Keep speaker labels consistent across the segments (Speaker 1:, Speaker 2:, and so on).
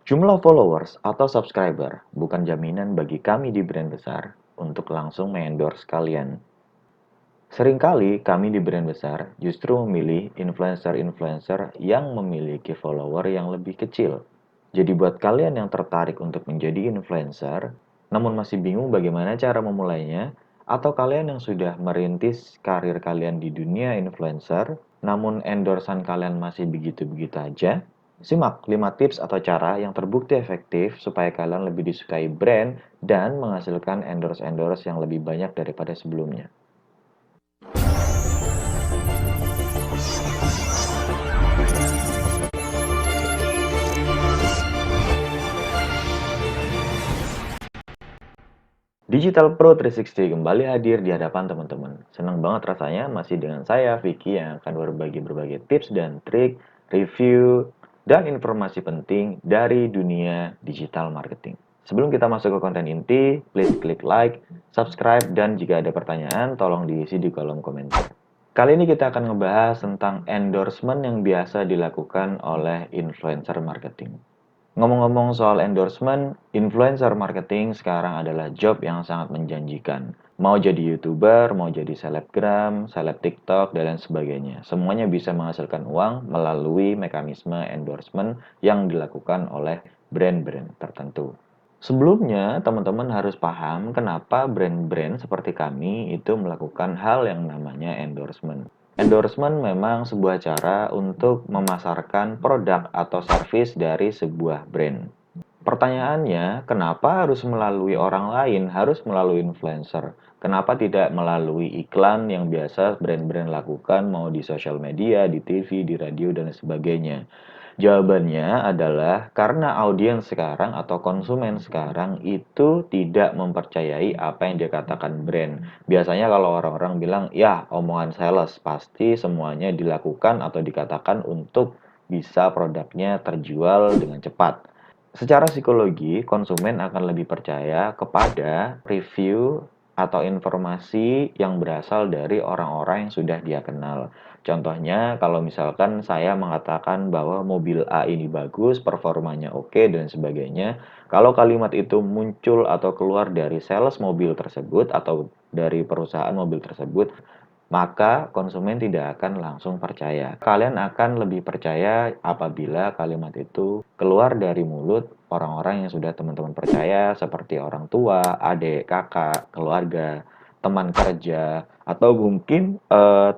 Speaker 1: Jumlah followers atau subscriber bukan jaminan bagi kami di brand besar untuk langsung mengendorse kalian. Seringkali kami di brand besar justru memilih influencer-influencer yang memiliki follower yang lebih kecil. Jadi buat kalian yang tertarik untuk menjadi influencer, namun masih bingung bagaimana cara memulainya, atau kalian yang sudah merintis karir kalian di dunia influencer, namun endorsan kalian masih begitu-begitu aja, simak 5 tips atau cara yang terbukti efektif supaya kalian lebih disukai brand dan menghasilkan endorse-endorse yang lebih banyak daripada sebelumnya. Digital Pro 360 kembali hadir di hadapan teman-teman. Senang banget rasanya masih dengan saya, Vicky, yang akan berbagi berbagai tips dan trik, review, dan informasi penting dari dunia digital marketing. Sebelum kita masuk ke konten inti, please klik like, subscribe, dan jika ada pertanyaan, tolong diisi di kolom komentar. Kali ini kita akan ngebahas tentang endorsement yang biasa dilakukan oleh influencer marketing. Ngomong-ngomong soal endorsement, influencer marketing sekarang adalah job yang sangat menjanjikan. Mau jadi YouTuber, mau jadi selebgram, seleb TikTok, dan lain sebagainya. Semuanya bisa menghasilkan uang melalui mekanisme endorsement yang dilakukan oleh brand-brand tertentu. Sebelumnya, teman-teman harus paham kenapa brand-brand seperti kami itu melakukan hal yang namanya endorsement. Endorsement memang sebuah cara untuk memasarkan produk atau service dari sebuah brand. Pertanyaannya, kenapa harus melalui orang lain, harus melalui influencer? Kenapa tidak melalui iklan yang biasa brand-brand lakukan, mau di sosial media, di TV, di radio, dan sebagainya? Jawabannya adalah karena audiens sekarang atau konsumen sekarang itu tidak mempercayai apa yang dikatakan brand. Biasanya kalau orang-orang bilang, ya omongan sales, pasti semuanya dilakukan atau dikatakan untuk bisa produknya terjual dengan cepat. Secara psikologi, konsumen akan lebih percaya kepada review atau informasi yang berasal dari orang-orang yang sudah dia kenal. Contohnya, kalau misalkan saya mengatakan bahwa mobil A ini bagus, performanya oke, dan sebagainya. Kalau kalimat itu muncul atau keluar dari sales mobil tersebut atau dari perusahaan mobil tersebut, maka konsumen tidak akan langsung percaya. Kalian akan lebih percaya apabila kalimat itu keluar dari mulut orang-orang yang sudah teman-teman percaya, seperti orang tua, adik, kakak, keluarga, teman kerja, atau mungkin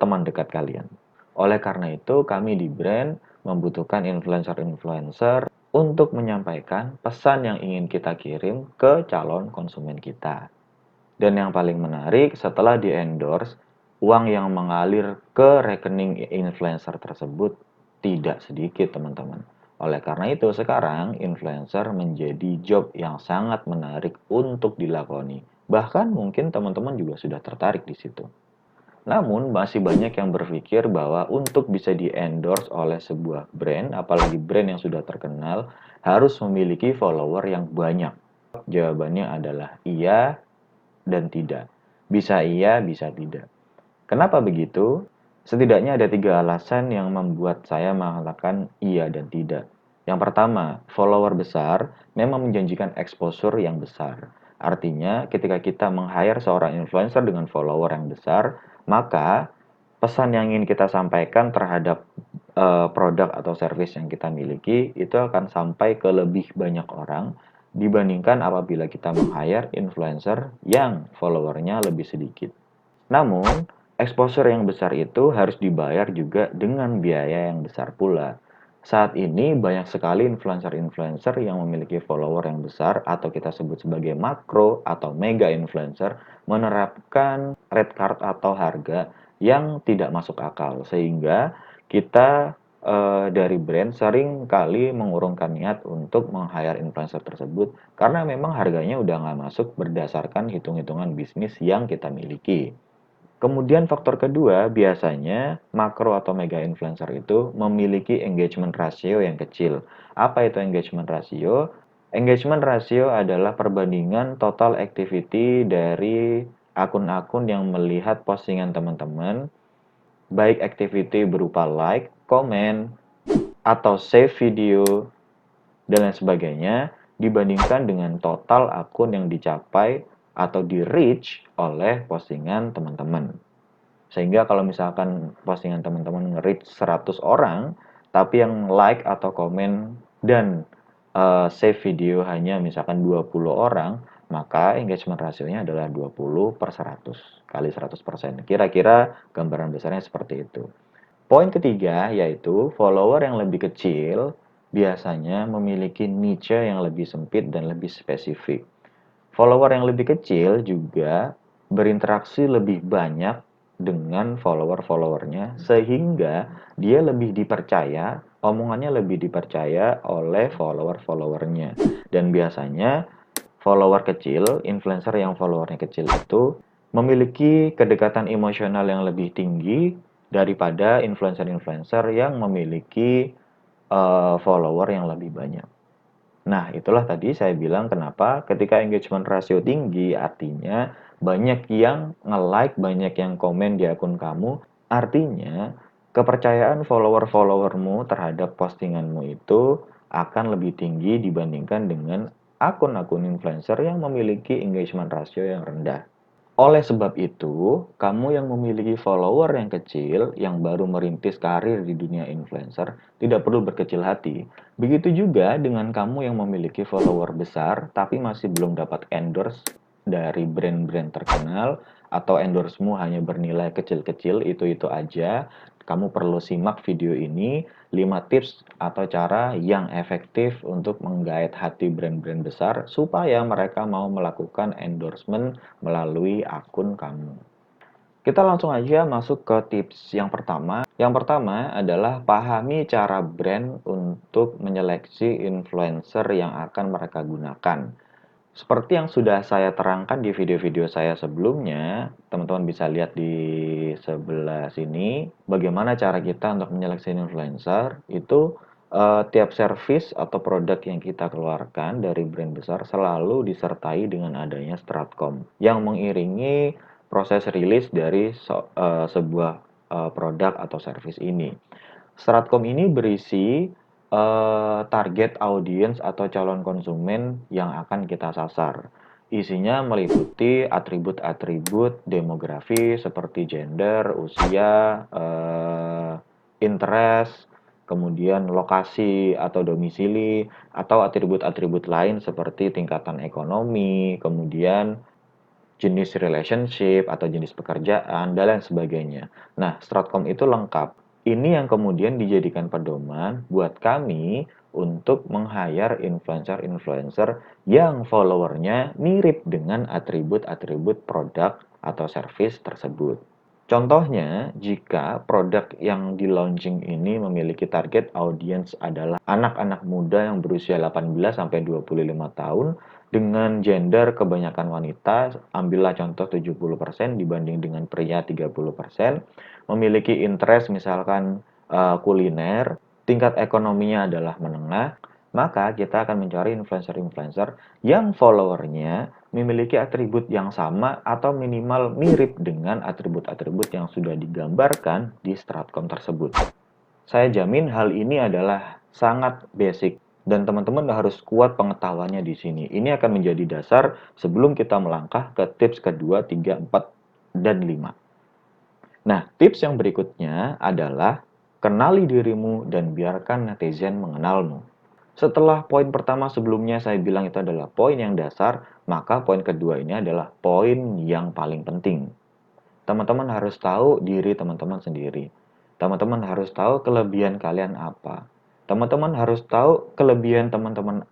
Speaker 1: teman dekat kalian. Oleh karena itu, kami di brand membutuhkan influencer-influencer untuk menyampaikan pesan yang ingin kita kirim ke calon konsumen kita. Dan yang paling menarik, setelah di-endorse, uang yang mengalir ke rekening influencer tersebut tidak sedikit, teman-teman. Oleh karena itu, sekarang influencer menjadi job yang sangat menarik untuk dilakoni. Bahkan mungkin teman-teman juga sudah tertarik di situ. Namun, masih banyak yang berpikir bahwa untuk bisa di-endorse oleh sebuah brand, apalagi brand yang sudah terkenal, harus memiliki follower yang banyak. Jawabannya adalah iya dan tidak. Bisa iya, bisa tidak. Kenapa begitu? Setidaknya ada 3 alasan yang membuat saya mengatakan iya dan tidak. Yang pertama, follower besar memang menjanjikan exposure yang besar. Artinya, ketika kita meng-hire seorang influencer dengan follower yang besar, maka pesan yang ingin kita sampaikan terhadap produk atau service yang kita miliki itu akan sampai ke lebih banyak orang dibandingkan apabila kita meng-hire influencer yang followernya lebih sedikit. Namun, exposure yang besar itu harus dibayar juga dengan biaya yang besar pula. Saat ini banyak sekali influencer-influencer yang memiliki follower yang besar atau kita sebut sebagai makro atau mega influencer menerapkan red card atau harga yang tidak masuk akal sehingga kita dari brand sering kali mengurungkan niat untuk meng-hire influencer tersebut karena memang harganya udah nggak masuk berdasarkan hitung-hitungan bisnis yang kita miliki. Kemudian faktor kedua, biasanya makro atau mega influencer itu memiliki engagement ratio yang kecil. Apa itu engagement ratio? Engagement ratio adalah perbandingan total activity dari akun-akun yang melihat postingan teman-teman, baik activity berupa like, comment, atau save video, dan lain sebagainya dibandingkan dengan total akun yang dicapai atau di reach oleh postingan teman-teman. Sehingga kalau misalkan postingan teman-teman nge-reach 100 orang, tapi yang like atau komen dan save video hanya misalkan 20 orang, maka engagement rasionya adalah 20 per 100 kali 100%. Kira-kira gambaran besarnya seperti itu. Poin ketiga yaitu follower yang lebih kecil biasanya memiliki niche yang lebih sempit dan lebih spesifik. Follower yang lebih kecil juga berinteraksi lebih banyak dengan follower-followernya sehingga dia lebih dipercaya, omongannya lebih dipercaya oleh follower-followernya. Dan biasanya follower kecil, influencer yang followernya kecil itu memiliki kedekatan emosional yang lebih tinggi daripada influencer-influencer yang memiliki follower yang lebih banyak. Nah, itulah tadi saya bilang kenapa ketika engagement ratio tinggi, artinya banyak yang nge-like, banyak yang komen di akun kamu, artinya kepercayaan follower-followermu terhadap postinganmu itu akan lebih tinggi dibandingkan dengan akun-akun influencer yang memiliki engagement ratio yang rendah. Oleh sebab itu, kamu yang memiliki follower yang kecil, yang baru merintis karir di dunia influencer, tidak perlu berkecil hati. Begitu juga dengan kamu yang memiliki follower besar, tapi masih belum dapat endorse dari brand-brand terkenal, atau endorse-mu hanya bernilai kecil-kecil, itu-itu aja. Kamu perlu simak video ini, 5 tips atau cara yang efektif untuk menggait hati brand-brand besar, supaya mereka mau melakukan endorsement melalui akun kamu. Kita langsung aja masuk ke tips yang pertama. Yang pertama adalah pahami cara brand untuk menyeleksi influencer yang akan mereka gunakan. Seperti yang sudah saya terangkan di video-video saya sebelumnya, teman-teman bisa lihat di sebelah sini, bagaimana cara kita untuk menyeleksi influencer. Itu tiap service atau produk yang kita keluarkan dari brand besar selalu disertai dengan adanya Stratcom yang mengiringi proses rilis dari sebuah produk atau service ini. Stratcom ini berisi target audiens atau calon konsumen yang akan kita sasar. Isinya meliputi atribut-atribut demografi seperti gender, usia, interest, kemudian lokasi atau domisili, atau atribut-atribut lain seperti tingkatan ekonomi, kemudian jenis relationship atau jenis pekerjaan, dan lain sebagainya. Nah, Stratcom itu lengkap. Ini yang kemudian dijadikan pedoman buat kami untuk meng-hire influencer-influencer yang followernya mirip dengan atribut-atribut produk atau service tersebut. Contohnya, jika produk yang di-launching ini memiliki target audience adalah anak-anak muda yang berusia 18-25 tahun dengan gender kebanyakan wanita, ambillah contoh 70% dibanding dengan pria 30%, memiliki interest misalkan kuliner, tingkat ekonominya adalah menengah, maka kita akan mencari influencer-influencer yang followernya memiliki atribut yang sama atau minimal mirip dengan atribut-atribut yang sudah digambarkan di Stratcom tersebut. Saya jamin hal ini adalah sangat basic dan teman-teman harus kuat pengetahuannya di sini. Ini akan menjadi dasar sebelum kita melangkah ke tips kedua, 3, 4, dan 5. Nah, tips yang berikutnya adalah kenali dirimu dan biarkan netizen mengenalmu. Setelah poin pertama sebelumnya saya bilang itu adalah poin yang dasar, maka poin kedua ini adalah poin yang paling penting. Teman-teman harus tahu diri teman-teman sendiri. Teman-teman harus tahu kelebihan kalian apa. Teman-teman harus tahu kelebihan teman-teman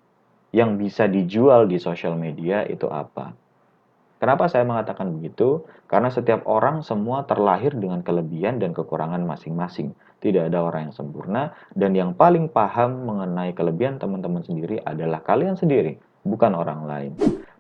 Speaker 1: yang bisa dijual di sosial media itu apa. Kenapa saya mengatakan begitu? Karena setiap orang semua terlahir dengan kelebihan dan kekurangan masing-masing. Tidak ada orang yang sempurna, dan yang paling paham mengenai kelebihan teman-teman sendiri adalah kalian sendiri, bukan orang lain.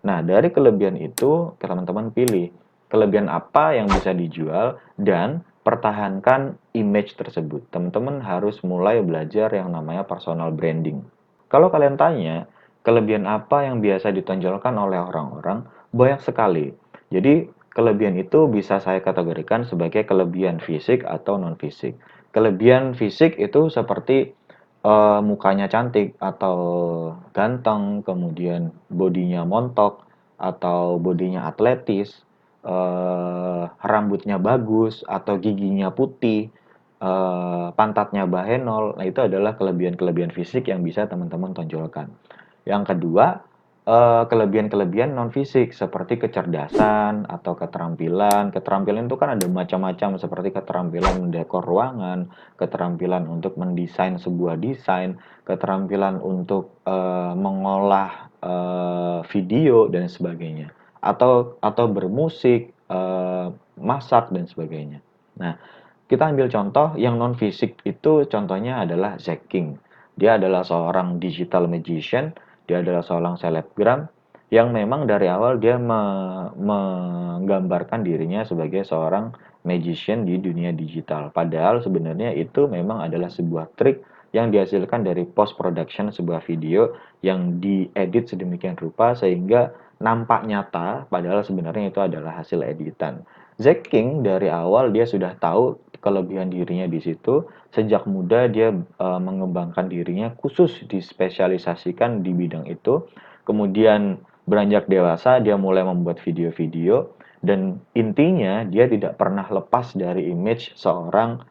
Speaker 1: Nah, dari kelebihan itu, teman-teman pilih kelebihan apa yang bisa dijual dan pertahankan image tersebut. Teman-teman harus mulai belajar yang namanya personal branding. Kalau kalian tanya, kelebihan apa yang biasa ditonjolkan oleh orang-orang? Banyak sekali. Jadi, kelebihan itu bisa saya kategorikan sebagai kelebihan fisik atau non-fisik. Kelebihan fisik itu seperti mukanya cantik atau ganteng, kemudian bodinya montok atau bodinya atletis, rambutnya bagus atau giginya putih, pantatnya bahenol. Nah, itu adalah kelebihan-kelebihan fisik yang bisa teman-teman tonjolkan. Yang kedua, kelebihan-kelebihan non fisik seperti kecerdasan atau keterampilan. Keterampilan itu kan ada macam-macam seperti keterampilan mendekor ruangan, keterampilan untuk mendesain sebuah desain, keterampilan untuk mengolah video dan sebagainya, atau bermusik, masak dan sebagainya. Nah, kita ambil contoh yang non fisik itu contohnya adalah Zack King. Dia adalah seorang digital magician, dia adalah seorang selebgram yang memang dari awal dia menggambarkan dirinya sebagai seorang magician di dunia digital. Padahal sebenarnya itu memang adalah sebuah trik yang dihasilkan dari post production sebuah video yang diedit sedemikian rupa sehingga nampak nyata padahal sebenarnya itu adalah hasil editan. Zack King dari awal dia sudah tahu kelebihan dirinya di situ. Sejak muda dia mengembangkan dirinya khusus dispesialisasikan di bidang itu. Kemudian beranjak dewasa dia mulai membuat video-video dan intinya dia tidak pernah lepas dari image seorang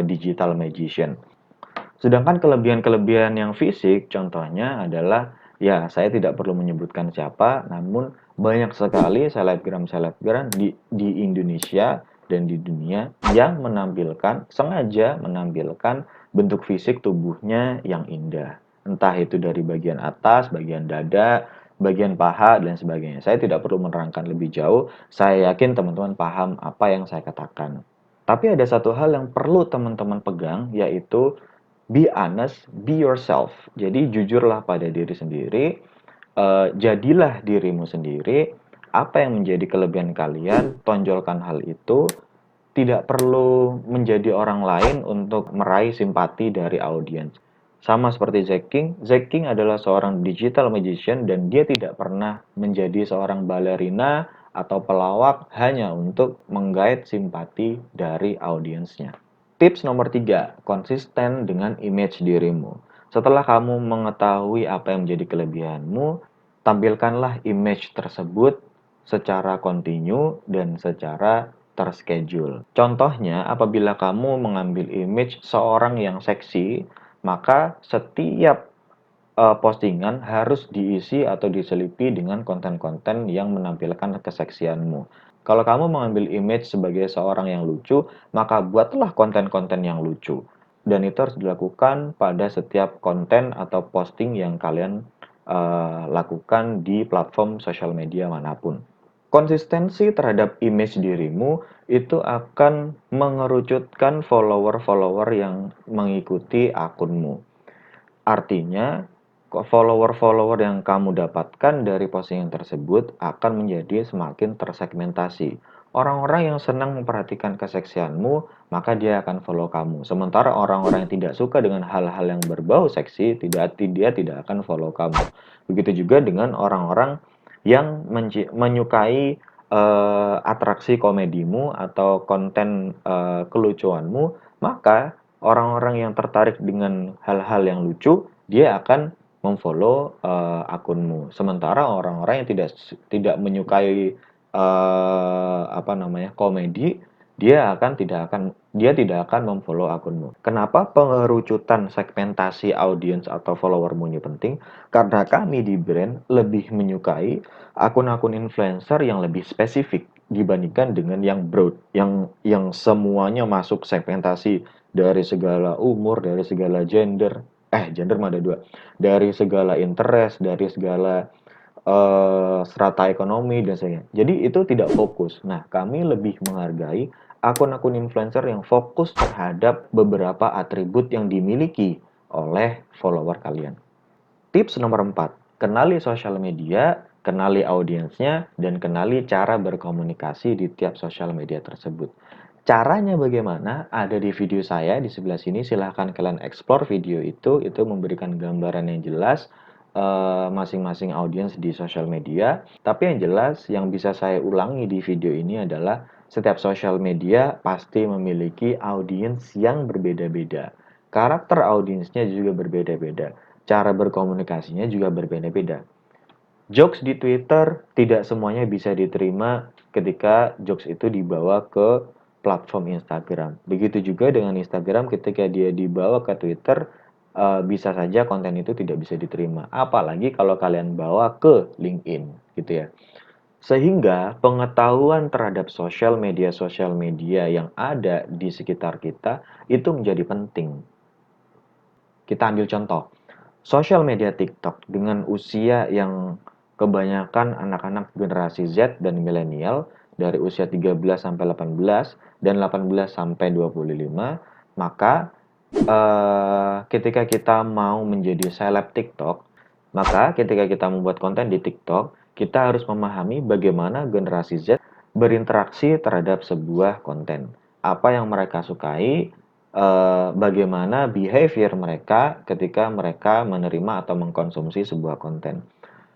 Speaker 1: digital magician. Sedangkan kelebihan-kelebihan yang fisik contohnya adalah ya saya tidak perlu menyebutkan siapa, namun banyak sekali selebgram-selebgram di Indonesia dan di dunia yang sengaja menampilkan bentuk fisik tubuhnya yang indah. Entah itu dari bagian atas, bagian dada, bagian paha, dan sebagainya. Saya tidak perlu menerangkan lebih jauh, saya yakin teman-teman paham apa yang saya katakan. Tapi ada satu hal yang perlu teman-teman pegang, yaitu be honest, be yourself. Jadi jujurlah pada diri sendiri, jadilah dirimu sendiri. Apa yang menjadi kelebihan kalian, tonjolkan hal itu. Tidak perlu menjadi orang lain untuk meraih simpati dari audiens. Sama seperti Zack King adalah seorang digital magician dan dia tidak pernah menjadi seorang balerina atau pelawak hanya untuk menggait simpati dari audiensnya. Tips nomor 3, konsisten dengan image dirimu. Setelah kamu mengetahui apa yang menjadi kelebihanmu, tampilkanlah image tersebut secara kontinu dan secara terschedule. Contohnya, apabila kamu mengambil image seorang yang seksi, maka setiap postingan harus diisi atau diselipi dengan konten-konten yang menampilkan keseksianmu. Kalau kamu mengambil image sebagai seorang yang lucu, maka buatlah konten-konten yang lucu. Dan itu harus dilakukan pada setiap konten atau posting yang kalian lakukan di platform sosial media manapun. Konsistensi terhadap image dirimu itu akan mengerucutkan follower-follower yang mengikuti akunmu. Artinya, follower-follower yang kamu dapatkan dari postingan tersebut akan menjadi semakin tersegmentasi. Orang-orang yang senang memperhatikan keseksianmu, maka dia akan follow kamu. Sementara orang-orang yang tidak suka dengan hal-hal yang berbau seksi, dia tidak akan follow kamu. Begitu juga dengan orang-orang yang menyukai atraksi komedimu atau konten kelucuanmu, maka orang-orang yang tertarik dengan hal-hal yang lucu, dia akan memfollow akunmu. Sementara orang-orang yang tidak menyukai komedi, dia tidak akan memfollow akunmu. Kenapa pengerucutan segmentasi audiens atau followermu ini penting? Karena kami di brand lebih menyukai akun-akun influencer yang lebih spesifik dibandingkan dengan yang broad, yang semuanya masuk segmentasi dari segala umur, dari segala gender mah ada dua, dari segala interest, dari segala strata ekonomi dan sebagainya. Jadi itu tidak fokus. Nah, kami lebih menghargai akun-akun influencer yang fokus terhadap beberapa atribut yang dimiliki oleh follower kalian. Tips nomor 4, kenali sosial media, kenali audiensnya, dan kenali cara berkomunikasi di tiap sosial media tersebut. Caranya bagaimana? Ada di video saya di sebelah sini. Silahkan kalian explore video itu. Itu memberikan gambaran yang jelas masing-masing audiens di sosial media. Tapi yang jelas, yang bisa saya ulangi di video ini adalah setiap sosial media pasti memiliki audiens yang berbeda-beda. karakter audiensnya juga berbeda-beda, cara berkomunikasinya juga berbeda-beda. Jokes di Twitter tidak semuanya bisa diterima ketika jokes itu dibawa ke platform Instagram. Begitu juga dengan Instagram ketika dia dibawa ke Twitter, bisa saja konten itu tidak bisa diterima. Apalagi kalau kalian bawa ke LinkedIn, gitu ya. Sehingga pengetahuan terhadap sosial media yang ada di sekitar kita itu menjadi penting. Kita ambil contoh, sosial media TikTok dengan usia yang kebanyakan anak-anak generasi Z dan milenial dari usia 13 sampai 18 dan 18 sampai 25, maka ketika kita mau menjadi seleb TikTok, maka ketika kita membuat konten di TikTok, kita harus memahami bagaimana generasi Z berinteraksi terhadap sebuah konten. Apa yang mereka sukai, bagaimana behavior mereka ketika mereka menerima atau mengkonsumsi sebuah konten.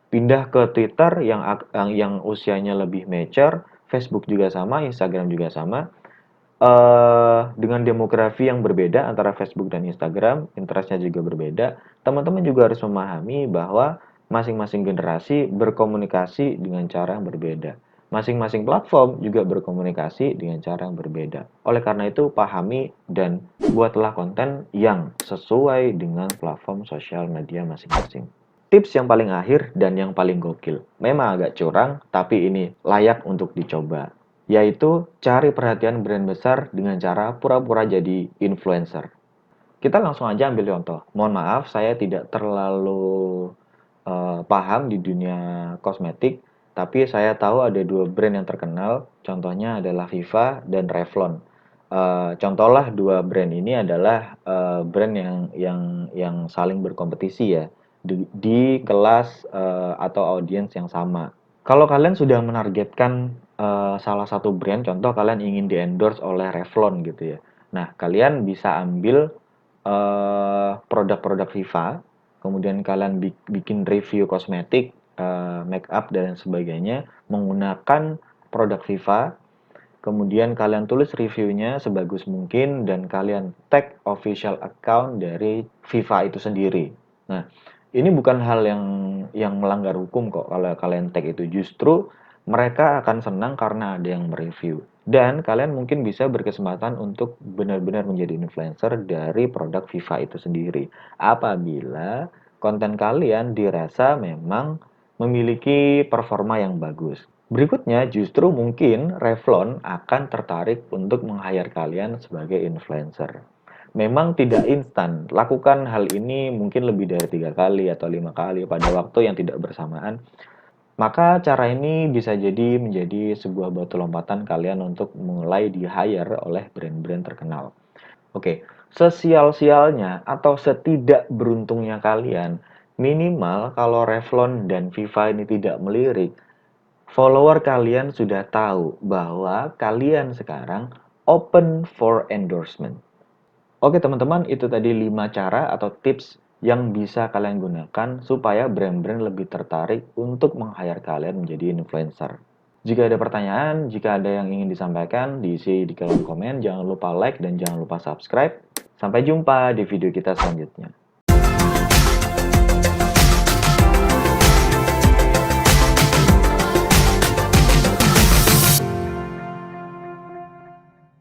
Speaker 1: Pindah ke Twitter yang usianya lebih mature, Facebook juga sama, Instagram juga sama. Dengan demografi yang berbeda antara Facebook dan Instagram, interestnya juga berbeda, teman-teman juga harus memahami bahwa masing-masing generasi berkomunikasi dengan cara yang berbeda. Masing-masing platform juga berkomunikasi dengan cara yang berbeda. Oleh karena itu, pahami dan buatlah konten yang sesuai dengan platform sosial media masing-masing. Tips yang paling akhir dan yang paling gokil. Memang agak curang, tapi ini layak untuk dicoba. Yaitu cari perhatian brand besar dengan cara pura-pura jadi influencer. Kita langsung aja ambil contoh. Mohon maaf, saya tidak terlalu paham di dunia kosmetik, tapi saya tahu ada dua brand yang terkenal. Contohnya adalah Viva dan Revlon. Contohlah dua brand ini adalah brand yang saling berkompetisi ya di kelas atau audiens yang sama. Kalau kalian sudah menargetkan salah satu brand, contoh kalian ingin di-endorse oleh Revlon gitu ya. Nah, kalian bisa ambil produk-produk Viva, kemudian kalian bikin review kosmetik, make up dan sebagainya menggunakan produk Viva, kemudian kalian tulis reviewnya sebagus mungkin dan kalian tag official account dari Viva itu sendiri. Nah, ini bukan hal yang melanggar hukum kok kalau kalian tag itu. Justru mereka akan senang karena ada yang mereview. Dan kalian mungkin bisa berkesempatan untuk benar-benar menjadi influencer dari produk Viva itu sendiri. Apabila konten kalian dirasa memang memiliki performa yang bagus. Berikutnya, justru mungkin Revlon akan tertarik untuk meng-hire kalian sebagai influencer. Memang tidak instan. Lakukan hal ini mungkin lebih dari 3 kali atau 5 kali pada waktu yang tidak bersamaan. Maka cara ini bisa jadi menjadi sebuah batu lompatan kalian untuk mulai di-hire oleh brand-brand terkenal. Oke, sesial-sialnya atau setidak beruntungnya kalian, minimal kalau Revlon dan Viva ini tidak melirik, follower kalian sudah tahu bahwa kalian sekarang open for endorsement. Oke teman-teman, itu tadi 5 cara atau tips yang bisa kalian gunakan supaya brand-brand lebih tertarik untuk meng-hire kalian menjadi influencer. Jika ada pertanyaan, jika ada yang ingin disampaikan, diisi di kolom komen. Jangan lupa like dan jangan lupa subscribe. Sampai jumpa di video kita selanjutnya.